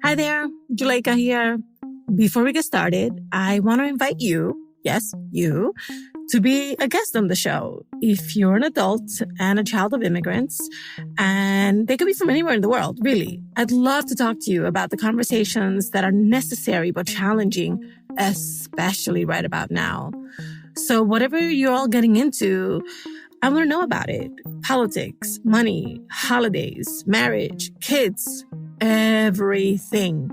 Hi there, Juleka here. Before we get started, I want to invite you, yes, you, to be a guest on the show. If you're an adult and a child of immigrants, and they could be from anywhere in the world, really, I'd love to talk to you about the conversations that are necessary but challenging, especially right about now. So whatever you're all getting into, I want to know about it. Politics, money, holidays, marriage, kids, everything.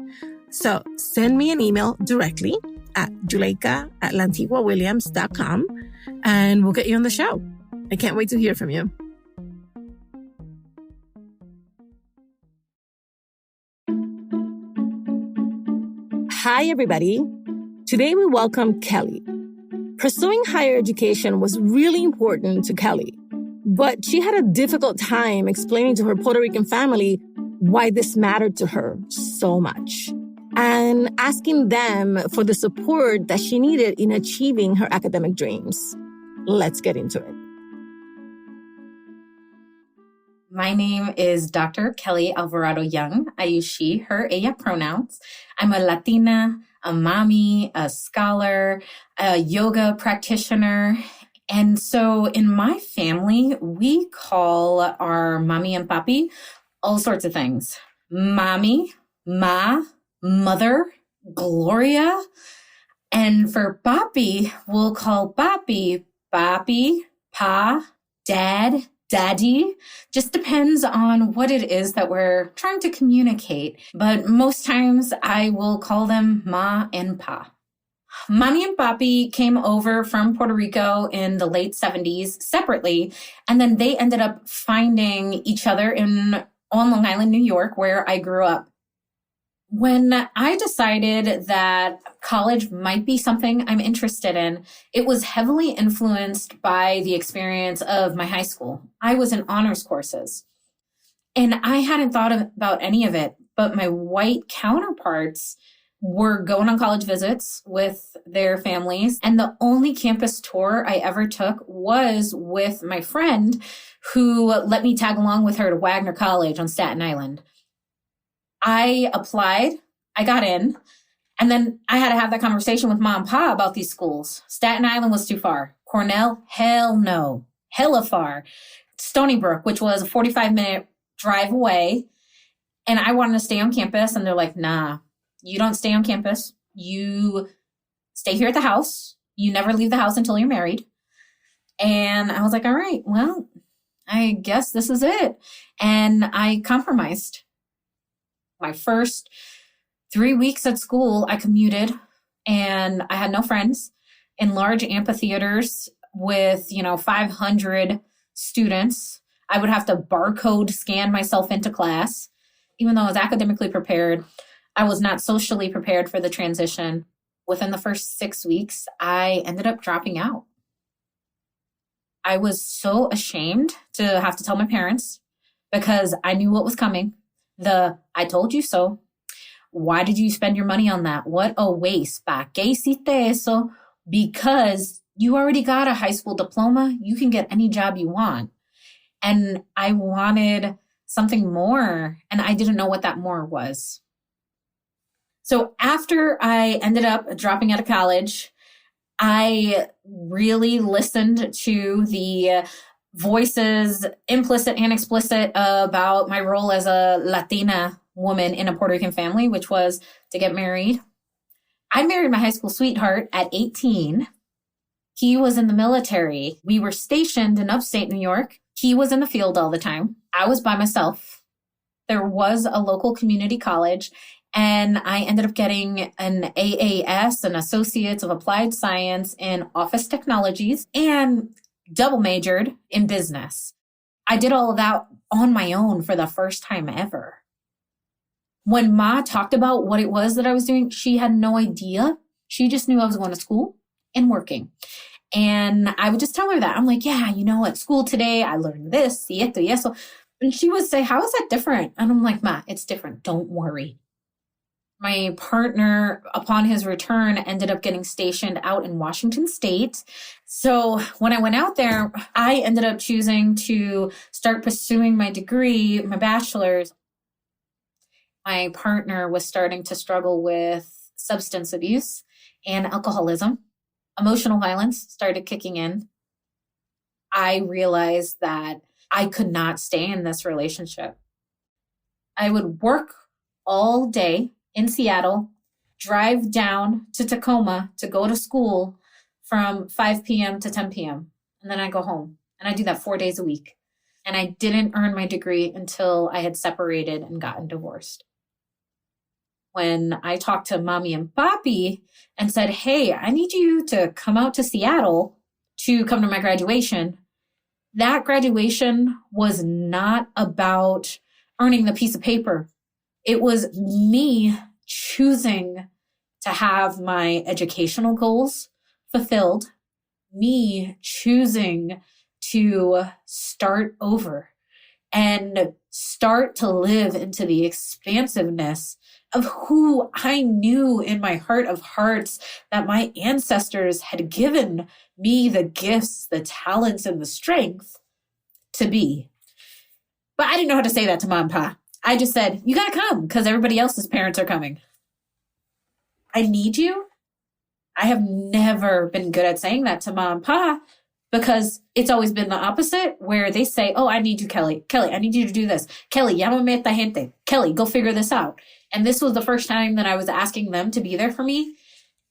So send me an email directly at juleka@lantiguawilliams.com and we'll get you on the show. I can't wait to hear from you. Hi, everybody. Today we welcome Kelly. Pursuing higher education was really important to Kelly, but she had a difficult time explaining to her Puerto Rican family why this mattered to her so much and asking them for the support that she needed in achieving her academic dreams. Let's get into it. My name is Dr. Kelly Alvarado Young. I use she, her, ella pronouns. I'm a Latina, a mommy, a scholar, a yoga practitioner. And so in my family, we call our Mamí and Papí all sorts of things. Mamí, Ma, Mother, Gloria. And for Papí, we'll call Papí, Papi, Pa, Dad, Daddy. Just depends on what it is that we're trying to communicate. But most times I will call them Ma and Pa. Mamí and Papí came over from Puerto Rico in the late 70s separately, and then they ended up finding each other on Long Island, New York, where I grew up. When I decided that college might be something I'm interested in, it was heavily influenced by the experience of my high school. I was in honors courses, and I hadn't thought about any of it, but my white counterparts were going on college visits with their families. And the only campus tour I ever took was with my friend who let me tag along with her to Wagner College on Staten Island. I applied, I got in, and then I had to have that conversation with Mom and Pa about these schools. Staten Island was too far. Cornell, hell no, hella far. Stony Brook, which was a 45-minute drive away, and I wanted to stay on campus, and they're like, nah, you don't stay on campus. You stay here at the house. You never leave the house until you're married. And I was like, all right, well, I guess this is it. And I compromised. My first 3 weeks at school, I commuted, and I had no friends in large amphitheaters with, 500 students. I would have to barcode scan myself into class. Even though I was academically prepared, I was not socially prepared for the transition. Within the first 6 weeks, I ended up dropping out. I was so ashamed to have to tell my parents because I knew what was coming. I told you so. Why did you spend your money on that? What a waste. ¿Pa qué hiciste eso? Because you already got a high school diploma. You can get any job you want. And I wanted something more, and I didn't know what that more was. So after I ended up dropping out of college, I really listened to the voices, implicit and explicit, about my role as a Latina woman in a Puerto Rican family, which was to get married. I married my high school sweetheart at 18. He was in the military. We were stationed in upstate New York. He was in the field all the time. I was by myself. There was a local community college, and I ended up getting an AAS, an Associates of Applied Science in Office Technologies, and double majored in business. I did all of that on my own for the first time ever. When Ma talked about what it was that I was doing, she had no idea. She just knew I was going to school and working. And I would just tell her that. I'm like, yeah, at school today, I learned this, y esto, y eso. And she would say, how is that different? And I'm like, Ma, it's different. Don't worry. My partner, upon his return, ended up getting stationed out in Washington State. So when I went out there, I ended up choosing to start pursuing my degree, my bachelor's. My partner was starting to struggle with substance abuse and alcoholism. Emotional violence started kicking in. I realized that I could not stay in this relationship. I would work all day in Seattle, drive down to Tacoma to go to school from 5 p.m. to 10 p.m. And then I go home. And I do that 4 days a week. And I didn't earn my degree until I had separated and gotten divorced. When I talked to Mamí and Papí and said, hey, I need you to come out to Seattle to come to my graduation, that graduation was not about earning the piece of paper. It was me choosing to have my educational goals fulfilled, me choosing to start over and start to live into the expansiveness of who I knew in my heart of hearts that my ancestors had given me the gifts, the talents, and the strength to be. But I didn't know how to say that to Mom and Pa. I just said, you got to come because everybody else's parents are coming. I need you. I have never been good at saying that to Mom and Pa because it's always been the opposite where they say, oh, I need you, Kelly. Kelly, I need you to do this. Kelly, llámame esta gente. Kelly, go figure this out. And this was the first time that I was asking them to be there for me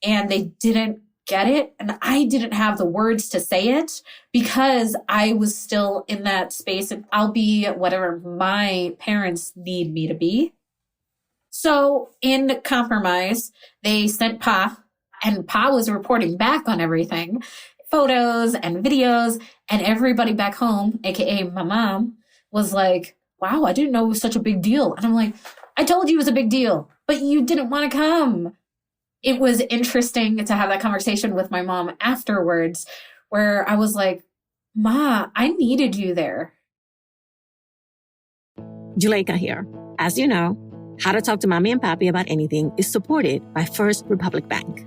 and they didn't get it. And I didn't have the words to say it because I was still in that space and I'll be whatever my parents need me to be. So in compromise, they sent Pa, and Pa was reporting back on everything, photos and videos, and everybody back home, aka my mom, was like, wow, I didn't know it was such a big deal. And I'm like, I told you it was a big deal, but you didn't want to come. It was interesting to have that conversation with my mom afterwards where I was like, Ma, I needed you there. Juleyka here. As you know, How to Talk to Mamí and Papí About Anything is supported by First Republic Bank.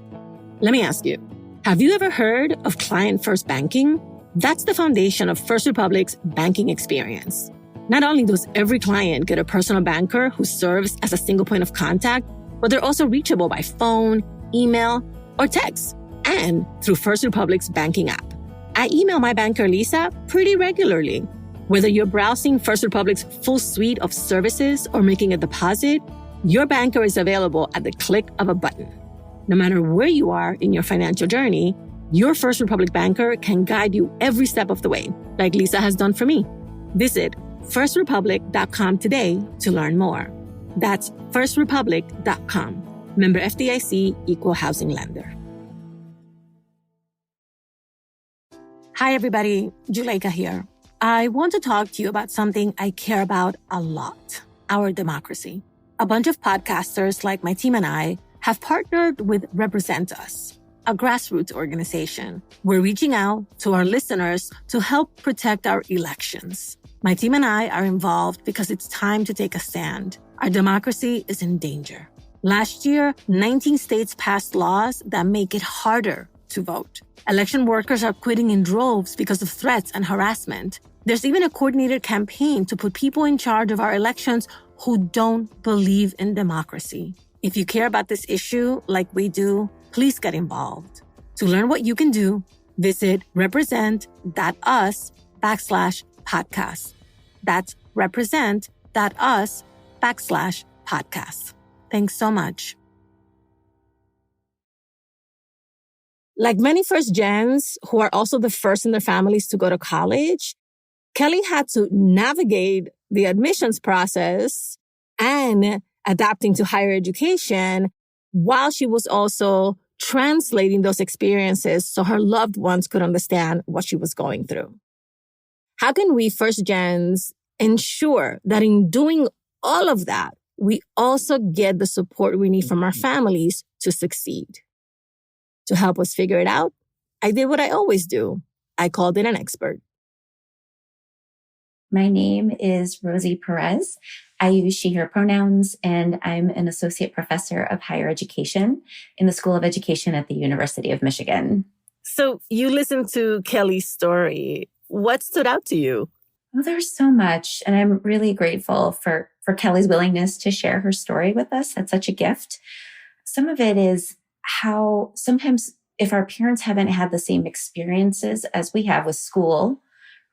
Let me ask you, have you ever heard of Client First Banking? That's the foundation of First Republic's banking experience. Not only does every client get a personal banker who serves as a single point of contact, but they're also reachable by phone, email, or text, and through First Republic's banking app. I email my banker, Lisa, pretty regularly. Whether you're browsing First Republic's full suite of services or making a deposit, your banker is available at the click of a button. No matter where you are in your financial journey, your First Republic banker can guide you every step of the way, like Lisa has done for me. Visit firstrepublic.com today to learn more. That's firstrepublic.com. Member FDIC, Equal Housing Lender. Hi, everybody. Juleyka here. I want to talk to you about something I care about a lot, our democracy. A bunch of podcasters like my team and I have partnered with Represent Us, a grassroots organization. We're reaching out to our listeners to help protect our elections. My team and I are involved because it's time to take a stand. Our democracy is in danger. Last year, 19 states passed laws that make it harder to vote. Election workers are quitting in droves because of threats and harassment. There's even a coordinated campaign to put people in charge of our elections who don't believe in democracy. If you care about this issue like we do, please get involved. To learn what you can do, visit represent.us/podcast. That's represent.us/podcast. Thanks so much. Like many first gens who are also the first in their families to go to college, Kelly had to navigate the admissions process and adapting to higher education while she was also translating those experiences so her loved ones could understand what she was going through. How can we first gens ensure that in doing all of that, we also get the support we need from our families to succeed? To help us figure it out, I did what I always do. I called in an expert. My name is Rosie Perez. I use she, her pronouns, and I'm an associate professor of higher education in the School of Education at the University of Michigan. So you listened to Kelly's story. What stood out to you? Well, there's so much, and I'm really grateful for Kelly's willingness to share her story with us. That's such a gift. Some of it is how sometimes if our parents haven't had the same experiences as we have with school,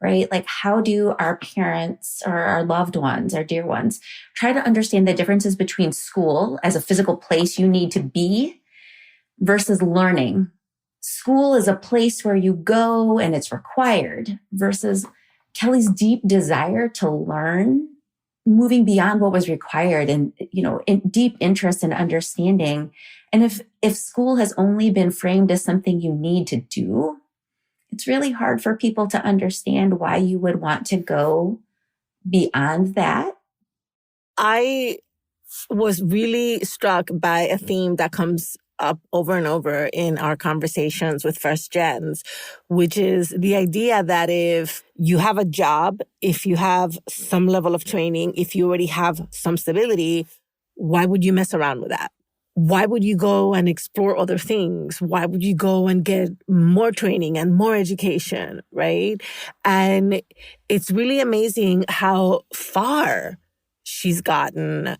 right? Like how do our parents or our loved ones, our dear ones, try to understand the differences between school as a physical place you need to be versus learning. School is a place where you go and it's required versus Kelly's deep desire to learn, moving beyond what was required and, in deep interest and understanding. And if school has only been framed as something you need to do, it's really hard for people to understand why you would want to go beyond that. I was really struck by a theme that comes up over and over in our conversations with first gens, which is the idea that if you have a job, if you have some level of training, if you already have some stability, why would you mess around with that? Why would you go and explore other things? Why would you go and get more training and more education, right? And it's really amazing how far she's gotten,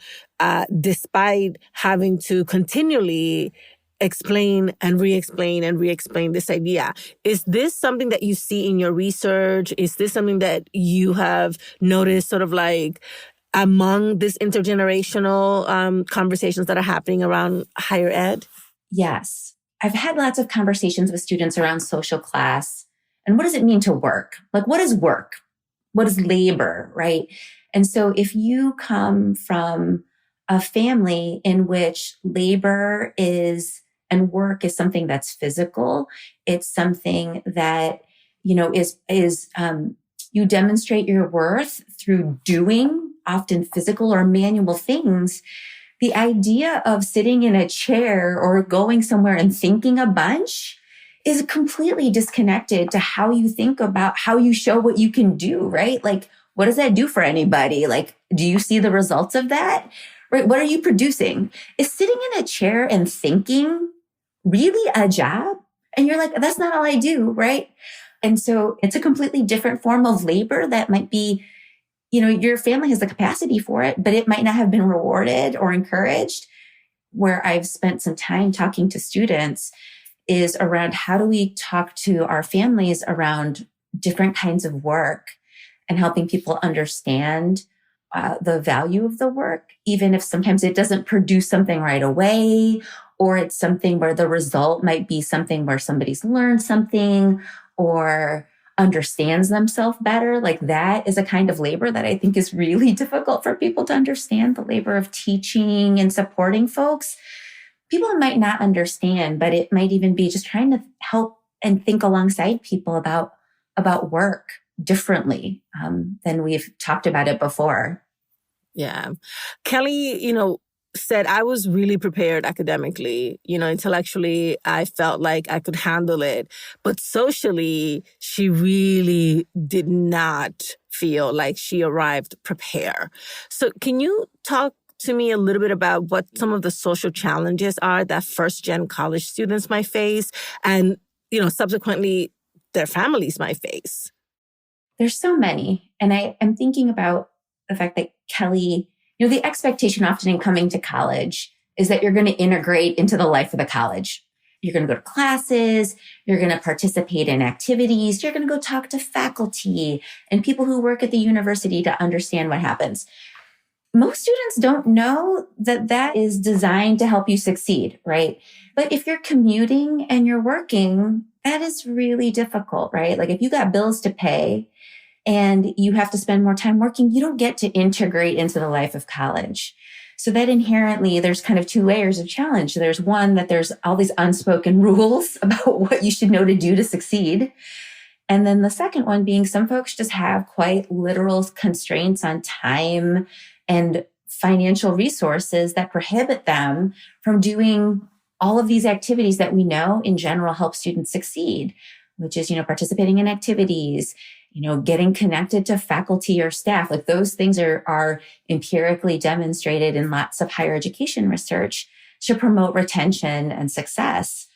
despite having to continually explain and re-explain and re-explain this idea. Is this something that you see in your research? Is this something that you have noticed sort of like among this intergenerational conversations that are happening around higher ed? Yes. I've had lots of conversations with students around social class. And what does it mean to work? Like, what is work? What is labor, right? And so if you come from a family in which labor is and work is something that's physical, it's something that, is you demonstrate your worth through doing often physical or manual things. The idea of sitting in a chair or going somewhere and thinking a bunch is completely disconnected to how you think about how you show what you can do, right? Like, what does that do for anybody? Like, do you see the results of that? Right? What are you producing? Is sitting in a chair and thinking really a job? And you're like, that's not all I do, right? And so it's a completely different form of labor that might be, your family has the capacity for it, but it might not have been rewarded or encouraged. Where I've spent some time talking to students is around how do we talk to our families around different kinds of work and helping people understand the value of the work, even if sometimes it doesn't produce something right away, or it's something where the result might be something where somebody's learned something or understands themselves better. Like that is a kind of labor that I think is really difficult for people to understand, the labor of teaching and supporting folks. People might not understand, but it might even be just trying to help and think alongside people about work differently than we've talked about it before. Yeah. Kelly, said I was really prepared academically, intellectually, I felt like I could handle it. But socially, she really did not feel like she arrived prepared. So can you talk to me a little bit about what some of the social challenges are that first-gen college students might face and, subsequently their families might face? There's so many. And I'm thinking about the fact that Kelly, the expectation often in coming to college is that you're going to integrate into the life of the college. You're going to go to classes, you're going to participate in activities, you're going to go talk to faculty and people who work at the university to understand what happens. Most students don't know that that is designed to help you succeed, right? But if you're commuting and you're working, that is really difficult, right? Like if you got bills to pay and you have to spend more time working, you don't get to integrate into the life of college. So that inherently, there's kind of two layers of challenge. There's one that there's all these unspoken rules about what you should know to do to succeed. And then the second one being some folks just have quite literal constraints on time and financial resources that prohibit them from doing all of these activities that we know in general help students succeed, which is, participating in activities, getting connected to faculty or staff. Like those things are empirically demonstrated in lots of higher education research to promote retention and success.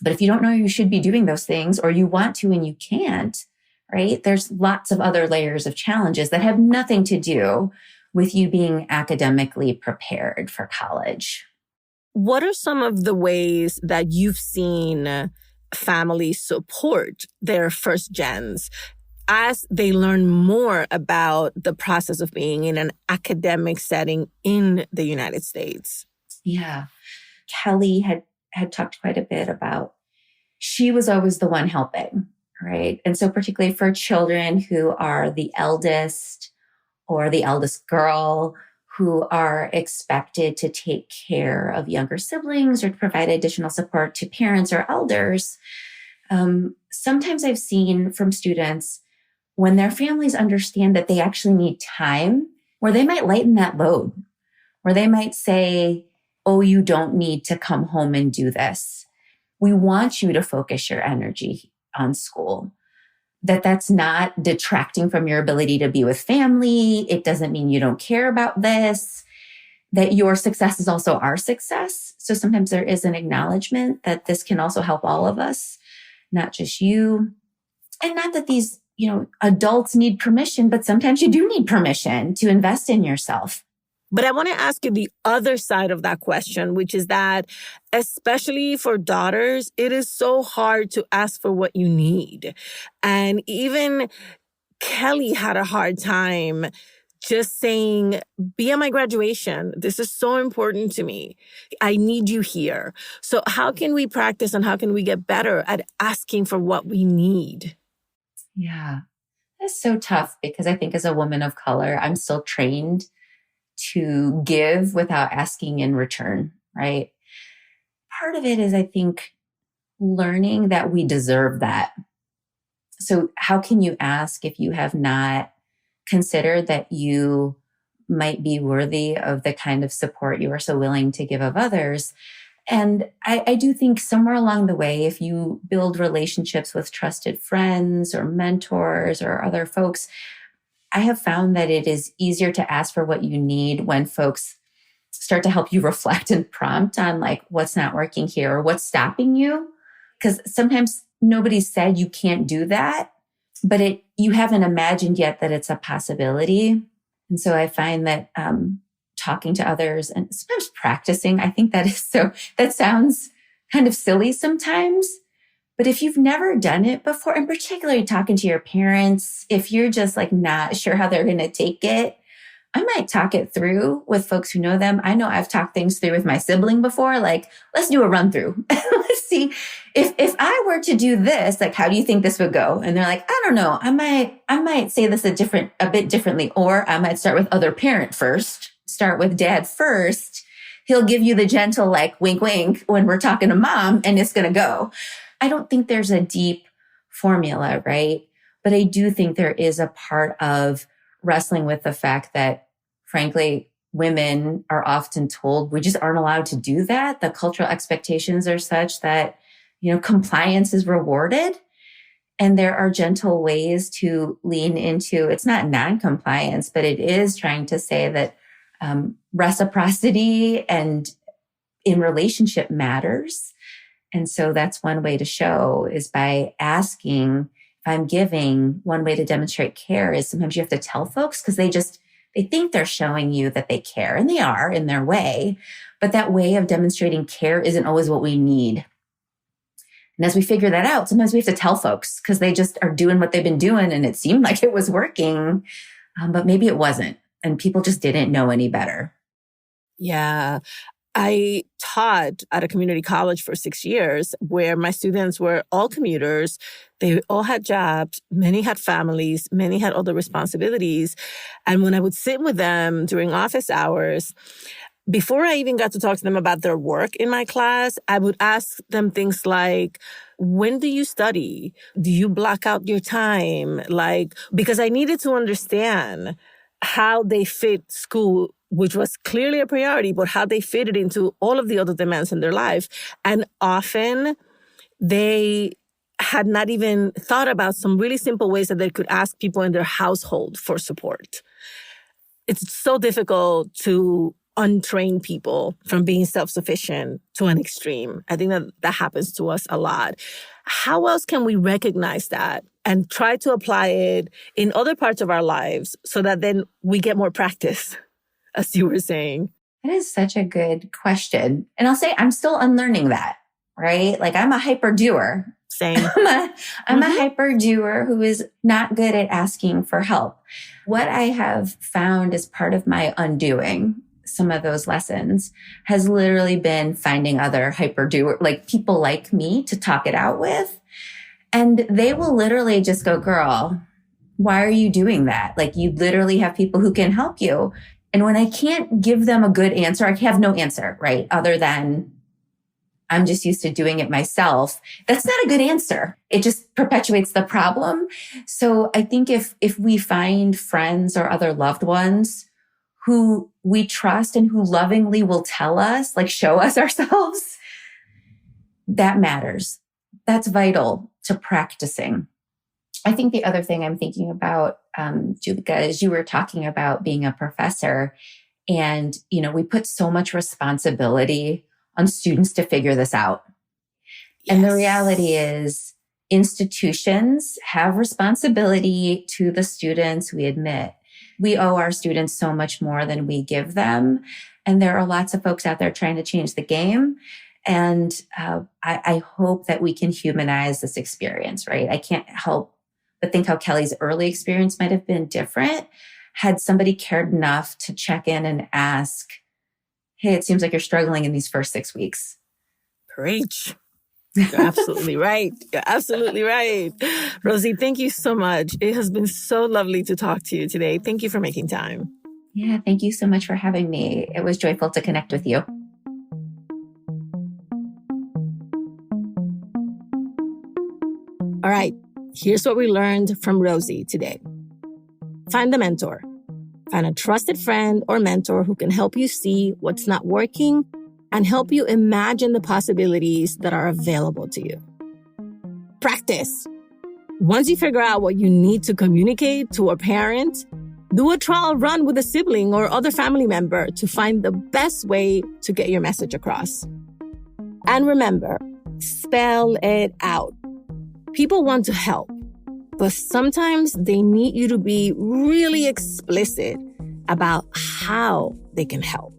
But if you don't know you should be doing those things, or you want to and you can't, right? There's lots of other layers of challenges that have nothing to do with you being academically prepared for college. What are some of the ways that you've seen families support their first gens as they learn more about the process of being in an academic setting in the United States? Yeah. Kelly had talked quite a bit about she was always the one helping, right? And so particularly for children who are the eldest or the eldest girl, who are expected to take care of younger siblings or to provide additional support to parents or elders. Sometimes I've seen from students when their families understand that they actually need time, where they might lighten that load, where they might say, oh, you don't need to come home and do this. We want you to focus your energy on school. That's not detracting from your ability to be with family. It doesn't mean you don't care about this, that your success is also our success. So sometimes there is an acknowledgement that this can also help all of us, not just you. And not that these, adults need permission, but sometimes you do need permission to invest in yourself. But I want to ask you the other side of that question, which is that, especially for daughters, it is so hard to ask for what you need. And even Kelly had a hard time just saying, be at my graduation. This is so important to me. I need you here. So how can we practice and how can we get better at asking for what we need? Yeah, that's so tough because I think as a woman of color, I'm still trained to give without asking in return, right? Part of it is, I think, learning that we deserve that. So how can you ask if you have not considered that you might be worthy of the kind of support you are so willing to give of others? And I do think somewhere along the way, if you build relationships with trusted friends or mentors or other folks, I have found that it is easier to ask for what you need when folks start to help you reflect and prompt on like what's not working here or what's stopping you. Because sometimes nobody said you can't do that, but you haven't imagined yet that it's a possibility. And so I find that talking to others and sometimes practicing, I think that sounds kind of silly sometimes. But if you've never done it before, and particularly talking to your parents, if you're just like not sure how they're going to take it, I might talk it through with folks who know them. I know I've talked things through with my sibling before, like, let's do a run through. Let's see if I were to do this, like, how do you think this would go? And they're like, I don't know. I might say this a bit differently, or I might start with other parent first, start with dad first. He'll give you the gentle, like, wink, wink when we're talking to mom, and it's going to go. I don't think there's a deep formula, right? But I do think there is a part of wrestling with the fact that, frankly, women are often told we just aren't allowed to do that. The cultural expectations are such that, compliance is rewarded. And there are gentle ways to lean into, it's not non-compliance, but it is trying to say that reciprocity and in relationship matters. And so that's one way to show is by asking if I'm giving. One way to demonstrate care is sometimes you have to tell folks because they think they're showing you that they care, and they are in their way. But that way of demonstrating care isn't always what we need. And as we figure that out, sometimes we have to tell folks because they just are doing what they've been doing and it seemed like it was working, but maybe it wasn't. And people just didn't know any better. Yeah. I taught at a community college for 6 years where my students were all commuters. They all had jobs. Many had families. Many had other responsibilities. And when I would sit with them during office hours, before I even got to talk to them about their work in my class, I would ask them things like, when do you study? Do you block out your time? Because I needed to understand how they fit school, which was clearly a priority, but how they fit it into all of the other demands in their life. And often they had not even thought about some really simple ways that they could ask people in their household for support. It's so difficult to untrain people from being self-sufficient to an extreme. I think that happens to us a lot. How else can we recognize that and try to apply it in other parts of our lives so that then we get more practice, as you were saying? That is such a good question. And I'll say I'm still unlearning that, right? Like I'm a hyper doer. Same. I'm a hyper doer who is not good at asking for help. What I have found as part of my undoing some of those lessons has literally been finding other hyper doer, like people like me to talk it out with. And they will literally just go, girl, why are you doing that? Like you literally have people who can help you. And when I can't give them a good answer, I have no answer, right? Other than I'm just used to doing it myself. That's not a good answer. It just perpetuates the problem. So I think if we find friends or other loved ones who we trust and who lovingly will tell us, like show us ourselves, that matters. That's vital to practicing. I think the other thing I'm thinking about, Julika, is you were talking about being a professor and, we put so much responsibility on students to figure this out. Yes. And the reality is institutions have responsibility to the students, we admit. We owe our students so much more than we give them. And there are lots of folks out there trying to change the game. And I hope that we can humanize this experience, right? I can't help but think how Kelly's early experience might have been different had somebody cared enough to check in and ask, hey, it seems like you're struggling in these first 6 weeks. Preach. You're absolutely right. You're absolutely right. Rosie, thank you so much. It has been so lovely to talk to you today. Thank you for making time. Yeah, thank you so much for having me. It was joyful to connect with you. All right, here's what we learned from Rosie today. Find a mentor. Find a trusted friend or mentor who can help you see what's not working and help you imagine the possibilities that are available to you. Practice. Once you figure out what you need to communicate to a parent, do a trial run with a sibling or other family member to find the best way to get your message across. And remember, spell it out. People want to help, but sometimes they need you to be really explicit about how they can help.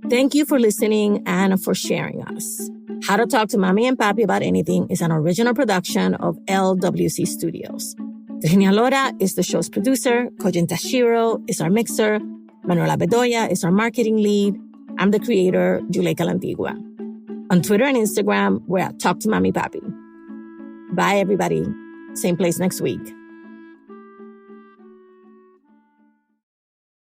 Thank you for listening and for sharing us. How to Talk to Mamí and Papí About Anything is an original production of LWC Studios. Virginia Lora is the show's producer. Kojin Tashiro is our mixer. Manuela Bedoya is our marketing lead. I'm the creator, Julika Lantigua. On Twitter and Instagram, we're at Talk to Mamí Papí. Bye, everybody. Same place next week.